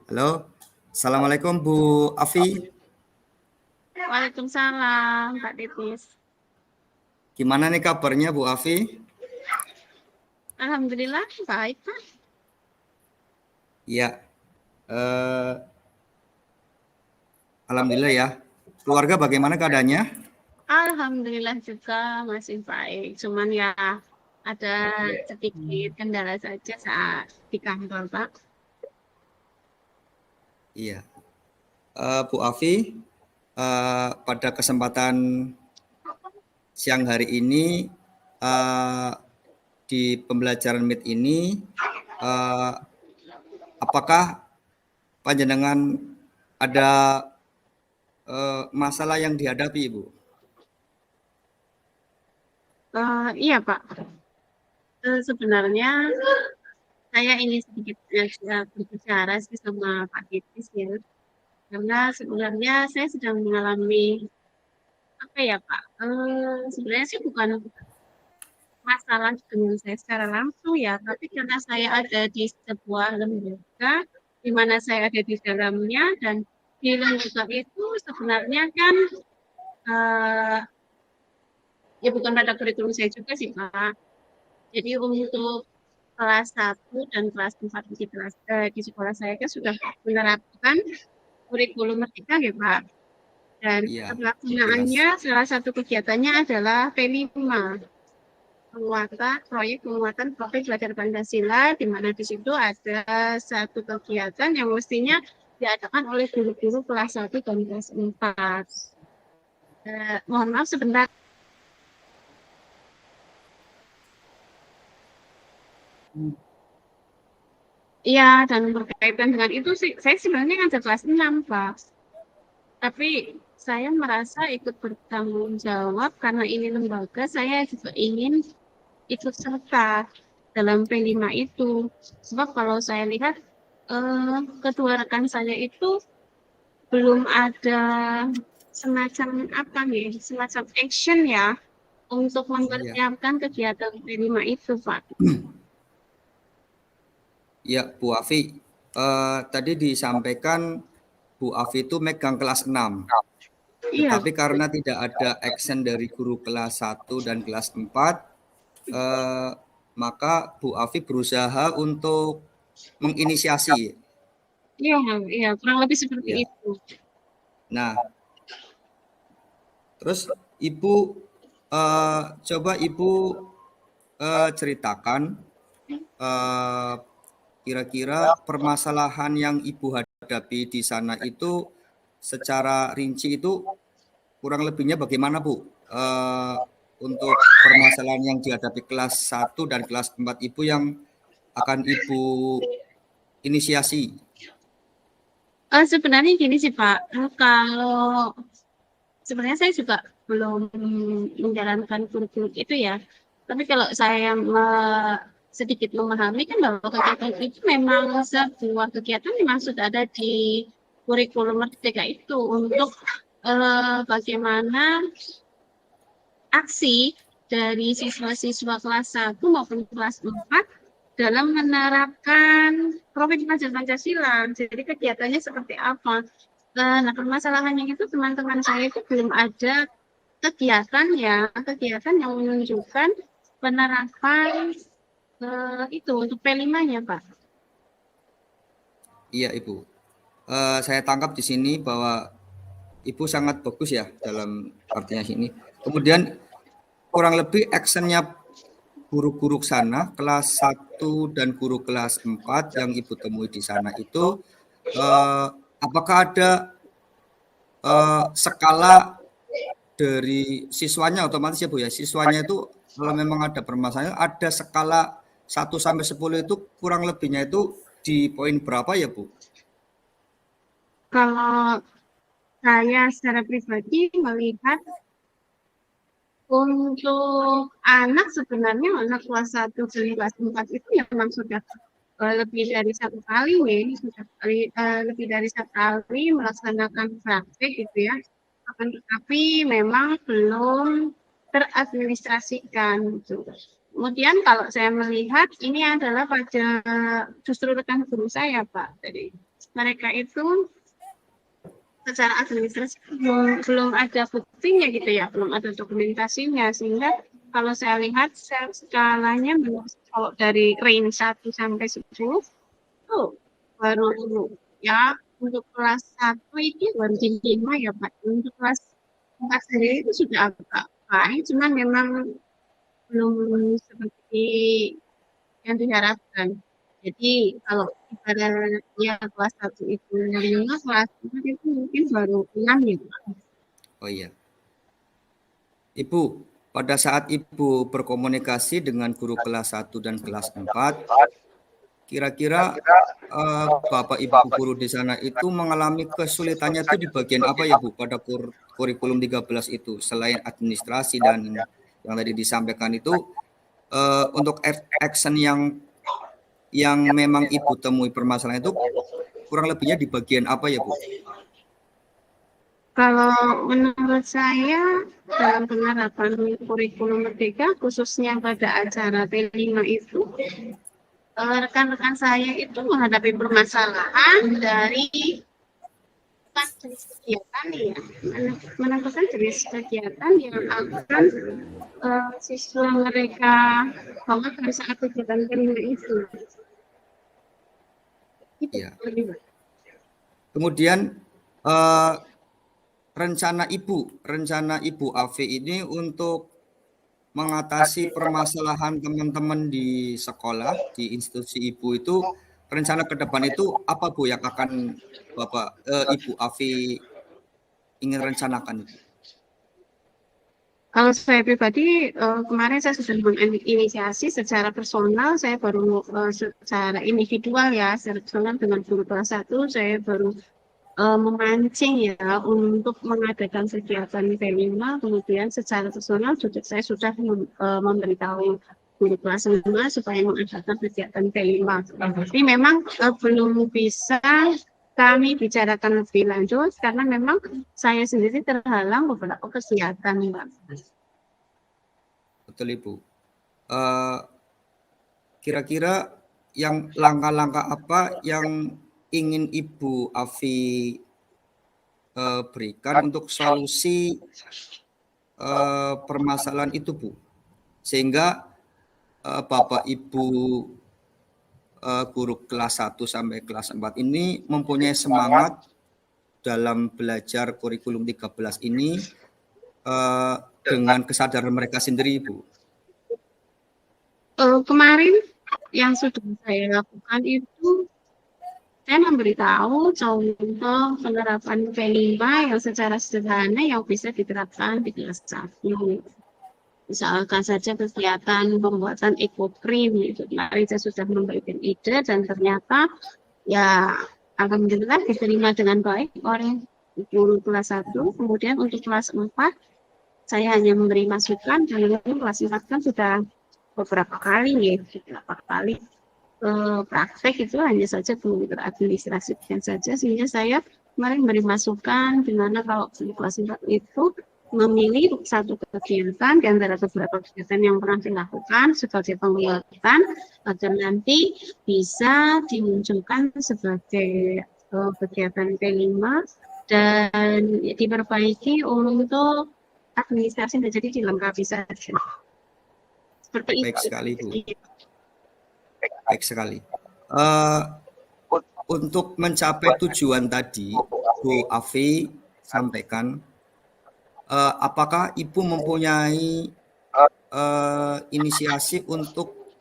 Halo, Assalamualaikum Bu Afi. Waalaikumsalam, Pak Titis. Gimana nih kabarnya Bu Afi? Alhamdulillah, baik, Pak. Ya, eh, Alhamdulillah ya. Keluarga bagaimana keadaannya? Alhamdulillah juga masih baik. Cuman ya ada sedikit kendala saja saat di kantor, Pak. Iya, Bu Afi, pada kesempatan siang hari ini eh, di pembelajaran Meet ini, eh, apakah panjenengan ada masalah yang dihadapi, Ibu? Iya, Pak. Sebenarnya saya ingin sedikit berbicara sih sama Pak Titis ya. Karena sebenarnya saya sedang mengalami apa ya, Pak? Sebenarnya sih bukan masalah dengan saya secara langsung ya, tapi karena saya ada di sebuah lembaga, di mana saya ada di dalamnya, dan di lembaga itu sebenarnya kan uh, ya bukan pada kurikulum saya juga sih Pak. Jadi untuk kelas 1 dan kelas 4 di sekolah saya kan sudah menerapkan kurikulum merdeka ya Pak. Dan Iya, jelas. pelaksanaannya salah satu kegiatannya adalah P5. Proyek penguatan profil belajar Pancasila, di mana di situ ada satu kegiatan yang mestinya diadakan oleh guru-guru kelas 1 dan kelas 4. Mohon maaf sebentar. Iya, dan berkaitan dengan itu sih, saya sebenarnya ngajar kelas 6, Pak. Tapi saya merasa ikut bertanggung jawab karena ini lembaga, saya juga ingin ikut serta dalam P5 itu. Sebab kalau saya lihat kedua rekan saya itu belum ada semacam apa nih, semacam action ya untuk Iya. mempersiapkan kegiatan P5 itu, Pak. Ya, Bu Afi, tadi disampaikan Bu Afi itu megang kelas 6, Iya, tetapi karena tidak ada action dari guru kelas 1 dan kelas 4, eh, maka Bu Afi berusaha untuk menginisiasi. iya, iya, kurang lebih seperti Ya. itu. Nah, terus Ibu coba Ibu ceritakan eh, kira-kira permasalahan yang Ibu hadapi di sana itu secara rinci itu kurang lebihnya bagaimana Bu? Untuk permasalahan yang dihadapi kelas 1 dan kelas 4 Ibu yang akan Ibu inisiasi. Sebenarnya gini sih Pak, kalau sebenarnya saya juga belum menjalankan kurikulum itu ya. Tapi kalau saya sedikit memahami kan bahwa kegiatan itu memang sebuah kegiatan memang sudah ada di kurikulum merdeka itu untuk bagaimana aksi dari siswa-siswa kelas 1 maupun kelas 4 dalam menerapkan profil pelajar Pancasila. Jadi kegiatannya seperti apa? Nah, permasalahannya itu teman-teman saya itu belum ada kegiatan yang menunjukkan penerapan itu untuk P5-nya, Pak. Iya Ibu. Saya tangkap di sini bahwa Ibu sangat bagus ya dalam artinya sini. Kemudian kurang lebih actionnya guru-guru sana kelas 1 dan guru kelas 4 yang Ibu temui di sana itu apakah ada skala dari siswanya otomatis ya Bu ya. Siswanya itu kalau memang ada permasalahan ada skala 1 sampai 10 itu kurang lebihnya itu di poin berapa ya Bu? Kalau saya secara pribadi melihat untuk anak sebenarnya anak kelas 1 dan kelas 4 itu ya memang sudah lebih dari satu kali nih, sudah lebih dari satu kali melaksanakan praktek gitu ya. Akan tetapi memang belum teradministrasikan gitu. Kemudian kalau saya melihat ini adalah pada justru rekan guru saya Pak. Jadi mereka itu secara administrasi belum ada buktinya gitu ya, belum ada dokumentasinya, sehingga kalau saya lihat skalanya kalau dari range 1 sampai 10 itu baru ya untuk kelas 1 ini baru di 5 ya Pak. Untuk kelas 4 sendiri itu sudah agak baik, cuman memang belum seperti yang diharapkan. Jadi kalau ibaratnya kelas 1 itu 5, kelas 4 itu mungkin baru 6 ya Pak. Oh iya. Ibu, pada saat Ibu berkomunikasi dengan guru kelas 1 dan kelas 4, kira-kira Bapak Ibu guru di sana itu mengalami kesulitannya itu di bagian apa ya Bu pada kurikulum 13 itu, selain administrasi dan yang tadi disampaikan itu, untuk action yang memang Ibu temui permasalahan itu kurang lebihnya di bagian apa ya Bu? Kalau menurut saya dalam penerapan kurikulum Merdeka khususnya pada acara T5 itu rekan-rekan saya itu menghadapi permasalahan dari jenis kegiatan ya, menentukan jenis kegiatan yang akan siswa mereka bawa pada saat kegiatan T5 itu. Ya. Kemudian rencana Ibu Afi ini untuk mengatasi permasalahan teman-teman di sekolah, di institusi Ibu itu, rencana ke depan itu apa Bu yang akan Ibu Afi ingin rencanakan? Kalau saya pribadi, kemarin saya sudah menginisiasi secara personal, saya baru secara individual ya, secara personal dengan guru kelas 1, saya baru memancing ya untuk mengadakan kegiatan T5, kemudian secara personal saya sudah memberitahu guru kelas 5 supaya mengadakan kegiatan T5. Tapi memang belum bisa kami bicarakan lebih lanjut karena memang saya sendiri terhalang beberapa kegiatan, Mbak. Betul Ibu. Kira-kira yang langkah-langkah apa yang ingin Ibu Afi berikan untuk solusi permasalahan itu Bu, sehingga Bapak Ibu guru kelas 1 sampai kelas 4 ini mempunyai semangat dalam belajar kurikulum 13 ini dengan kesadaran mereka sendiri Bu. Kemarin yang sudah saya lakukan itu saya memberitahu contoh penerapan P5 yang secara sederhana yang bisa diterapkan di kelas 1. Misalkan saja kegiatan pembuatan ekokrim itu kemarin saya sudah memberikan ide dan ternyata ya alhamdulillah diterima dengan baik oleh guru kelas 1. Kemudian untuk kelas 4 saya hanya memberi masukan dan kelas 4 kan sudah beberapa kali praktek itu hanya saja belum teradministrasikan saja, sehingga saya kemarin beri masukan di mana kalau di kelas 4 itu memilih satu kegiatan di antara beberapa kegiatan yang pernah dilakukan sebagai penguatan agar nanti bisa dimunculkan sebagai kegiatan P5 dan diperbaiki untuk administrasi menjadi dilengkapi saja. Seperti baik itu. Sekali Bu. Baik sekali. Untuk mencapai tujuan tadi Bu Afi sampaikan, apakah Ibu mempunyai inisiasi untuk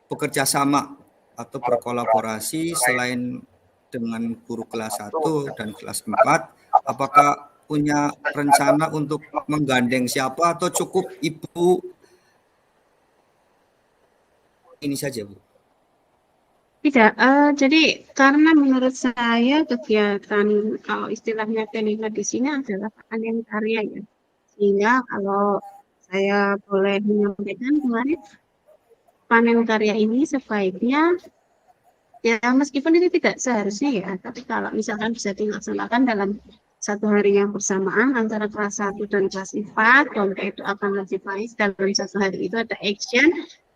bekerja sama atau berkolaborasi selain dengan guru kelas 1 dan kelas 4? Apakah punya rencana untuk menggandeng siapa atau cukup Ibu ini saja Bu? Tidak, jadi karena menurut saya kegiatan kalau istilahnya T5 di sini adalah panen karya ya. Sehingga kalau saya boleh menyampaikan kemarin panen karya ini sebaiknya ya meskipun ini tidak seharusnya ya, tapi kalau misalkan bisa dilaksanakan dalam satu hari yang bersamaan antara kelas 1 dan kelas 4, kalau itu akan lebih baik dalam satu hari itu ada action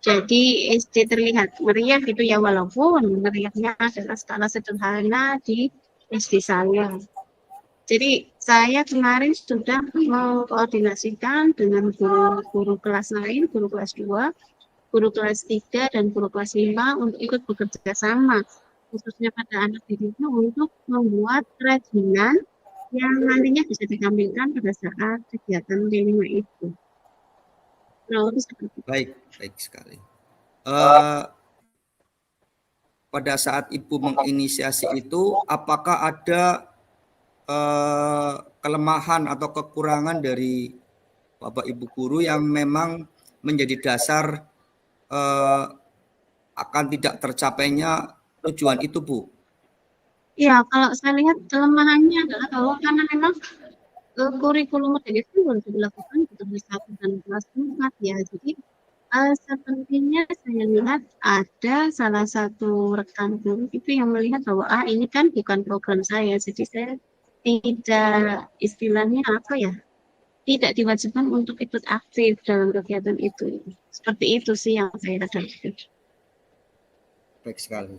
Jadi SD terlihat meriah gitu ya, walaupun meriahnya adalah skala sederhana di SD saya. Jadi saya kemarin sudah mengkoordinasikan dengan guru-guru kelas lain, guru kelas 2, guru kelas 3, dan guru kelas 5 untuk ikut bekerja sama, khususnya pada anak didiknya untuk membuat kerajinan yang nantinya bisa ditampilkan pada saat kegiatan D5 itu. Kurang lebih seperti itu. Baik, baik sekali. Pada saat Ibu menginisiasi itu, apakah ada kelemahan atau kekurangan dari Bapak Ibu guru yang memang menjadi dasar akan tidak tercapainya tujuan itu, Bu? Ya, kalau saya lihat kelemahannya adalah kalau karena memang kurikulum merdeka itu baru dilakukan di kelas 1 dan kelas 4 ya. Jadi sepertinya saya lihat ada salah satu rekan guru itu yang melihat bahwa ini kan bukan program saya, jadi saya tidak istilahnya apa ya, tidak diwajibkan untuk ikut aktif dalam kegiatan itu. Seperti itu sih yang saya rasakan. Baik sekali.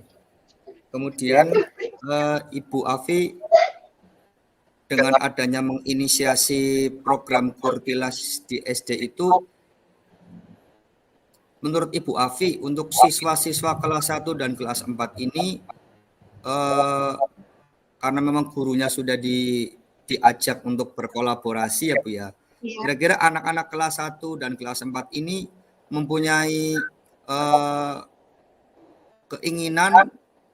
Kemudian Ibu Afi dengan adanya menginisiasi program Kurtilas di SD itu, menurut Ibu Afi untuk siswa-siswa kelas 1 dan kelas 4 ini karena memang gurunya sudah diajak untuk berkolaborasi ya Bu ya. Kira-kira anak-anak kelas 1 dan kelas 4 ini mempunyai keinginan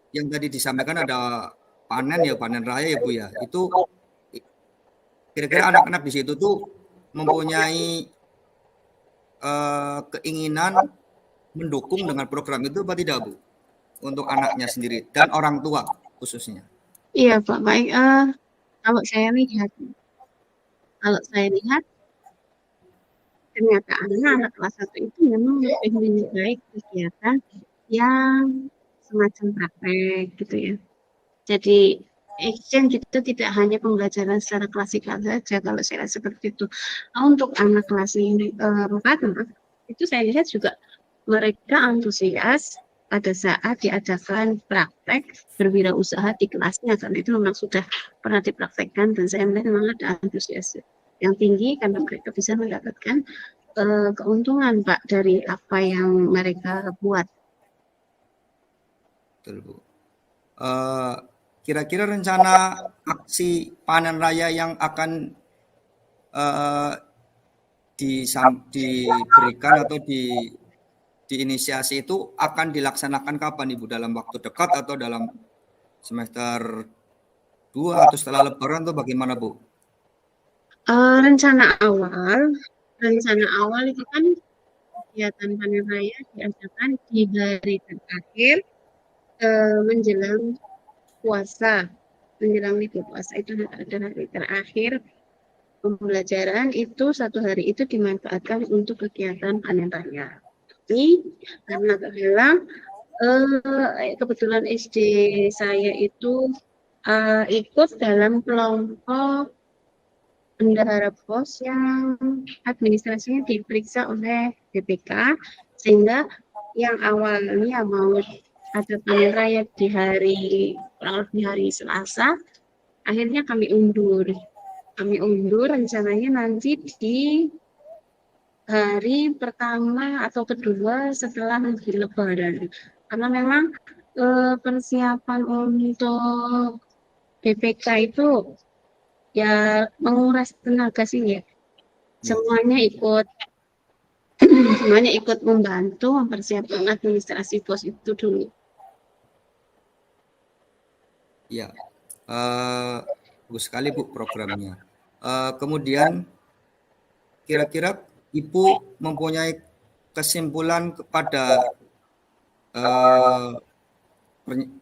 yang tadi disampaikan ada panen ya, panen raya ya Bu ya. Itu kira-kira anak-anak di situ tuh mempunyai keinginan mendukung dengan program itu apa tidak Bu? Untuk anaknya sendiri dan orang tua khususnya. Iya Pak, baik. Kalau saya lihat ternyata anak kelas 1 itu memang lebih menyukai kegiatan yang semacam praktek gitu ya. Jadi action gitu tidak hanya pembelajaran secara klasikal saja kalau saya lihat seperti itu. Nah, untuk anak kelas 4 itu saya lihat juga mereka antusias pada saat diadakan praktek berwirausaha di kelasnya, karena itu memang sudah pernah dipraktekkan dan saya melihat memang ada antusias yang tinggi karena mereka bisa mendapatkan keuntungan Pak dari apa yang mereka buat. Betul Bu. Kira-kira rencana aksi panen raya yang akan diberikan atau diinisiasi itu akan dilaksanakan kapan Ibu? Dalam waktu dekat atau dalam semester 2 atau setelah Lebaran atau bagaimana Bu? Rencana awal itu kan kegiatan panen raya diadakan di hari terakhir menjelang puasa, menjelang libur puasa itu ada hari terakhir pembelajaran itu, satu hari itu dimanfaatkan untuk kegiatan panen raya. Tapi karena terhalang kebetulan SD saya itu ikut dalam kelompok bendahara pos yang administrasinya diperiksa oleh BPK, sehingga yang awalnya mau ada panen raya di hari Selasa, akhirnya kami undur. Rencananya nanti di hari pertama atau kedua setelah Lebaran. Karena memang persiapan untuk BPK itu ya menguras tenaga sih ya. Semuanya ikut membantu mempersiapkan administrasi pos itu dulu. Ya, bagus sekali Bu programnya. Kemudian kira-kira Ibu mempunyai kesimpulan kepada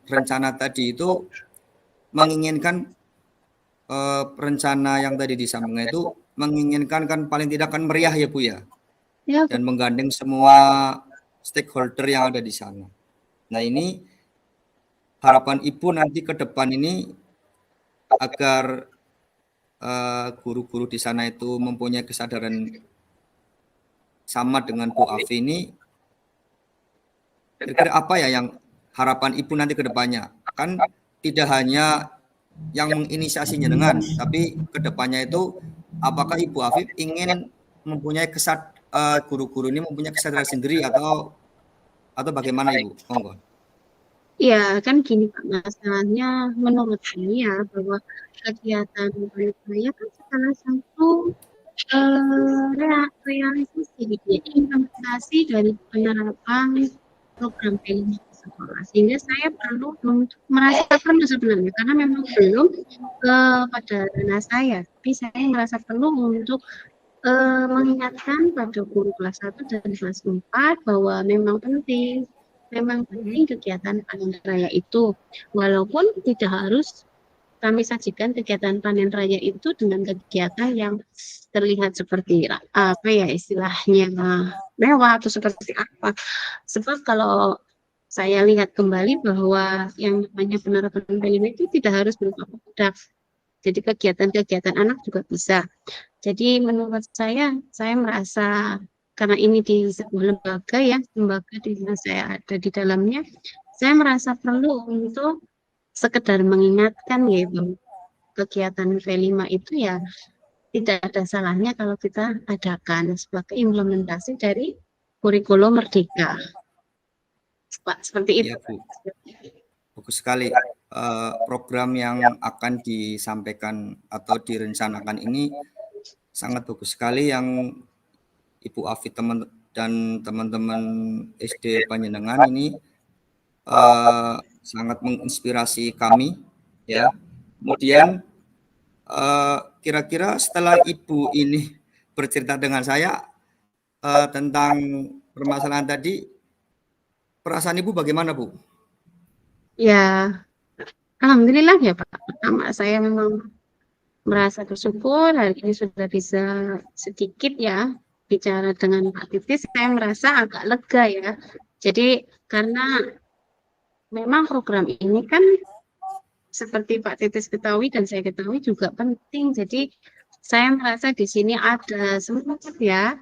rencana tadi itu menginginkan rencana yang tadi disampaikan itu menginginkan kan paling tidak kan meriah ya Bu ya, dan menggandeng semua stakeholder yang ada di sana. Nah ini harapan Ibu nanti ke depan ini agar guru-guru di sana itu mempunyai kesadaran sama dengan Bu Afi ini, Kira-kira apa ya yang harapan Ibu nanti ke depannya? Kan tidak hanya yang menginisiasi jenengan, tapi ke depannya itu apakah Ibu Afif ingin mempunyai guru-guru ini mempunyai kesadaran sendiri atau bagaimana Ibu? Monggo. Ya, kan gini Pak, masalahnya menurut saya bahwa kegiatan saya kan salah satu realisasi gitu ya, implementasi dari penerapan program PLN di sekolah. Sehingga saya perlu untuk merasa perlu sebenarnya, karena memang belum pada ranah saya, tapi saya merasa perlu untuk mengingatkan pada guru kelas 1 dan kelas 4 bahwa memang penting kegiatan panen raya itu, walaupun tidak harus kami sajikan kegiatan panen raya itu dengan kegiatan yang terlihat seperti apa ya istilahnya mewah atau seperti apa. Sebab kalau saya lihat kembali bahwa yang namanya penerapan PLN itu tidak harus berupa produk. Jadi kegiatan-kegiatan anak juga bisa. Jadi menurut saya merasa karena ini di sebuah lembaga di mana saya ada di dalamnya, saya merasa perlu untuk sekedar mengingatkan ya bahwa kegiatan V5 itu ya tidak ada salahnya kalau kita adakan sebagai implementasi dari kurikulum Merdeka. Pak, seperti itu. Iya Bu, bagus sekali. Program yang akan disampaikan atau direncanakan ini sangat bagus sekali yang Ibu Afif dan teman-teman SD Panjenengan ini sangat menginspirasi kami ya. Kemudian kira-kira setelah Ibu ini bercerita dengan saya tentang permasalahan tadi, perasaan Ibu bagaimana Bu? Ya, alhamdulillah ya Pak. Pertama saya memang merasa bersyukur hari ini sudah bisa sedikit ya bicara dengan Pak Titis, saya merasa agak lega ya. Jadi karena memang program ini kan seperti Pak Titis ketahui dan saya ketahui juga penting. Jadi saya merasa di sini ada semangat ya,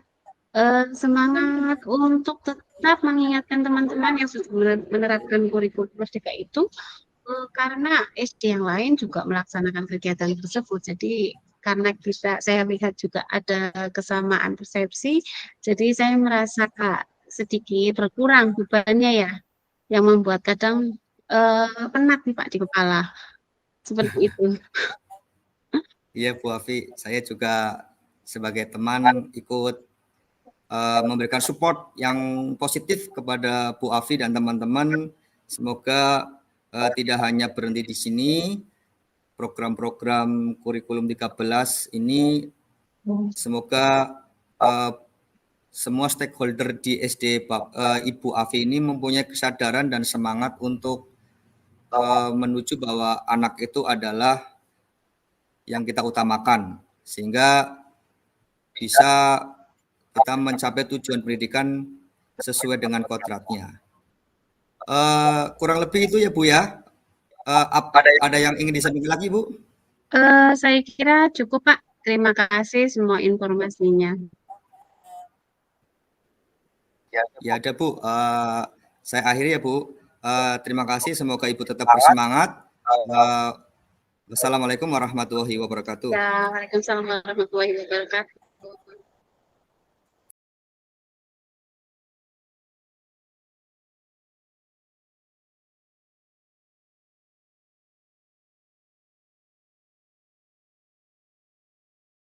semangat untuk tetap mengingatkan teman-teman yang sudah menerapkan kurikulum Merdeka itu, karena SD yang lain juga melaksanakan kegiatan tersebut. Jadi karena saya lihat juga ada kesamaan persepsi, jadi saya merasa sedikit berkurang bebannya ya, yang membuat kadang penat nih Pak di kepala. Seperti itu. Iya Bu Afi, saya juga sebagai teman ikut memberikan support yang positif kepada Bu Afi dan teman-teman. Semoga tidak hanya berhenti di sini, program-program kurikulum 13 ini semoga semua stakeholder di SD Ibu Afi ini mempunyai kesadaran dan semangat untuk menuju bahwa anak itu adalah yang kita utamakan, sehingga bisa kita mencapai tujuan pendidikan sesuai dengan kodratnya. Kurang lebih itu ya Bu ya. Ada yang ingin disampaikan lagi Bu? Saya kira cukup Pak. Terima kasih semua informasinya. Ya ada Bu. Saya akhiri ya Bu. Terima kasih. Semoga Ibu tetap bersemangat. Wassalamualaikum warahmatullahi wabarakatuh. Ya, Waalaikumsalam warahmatullahi wabarakatuh.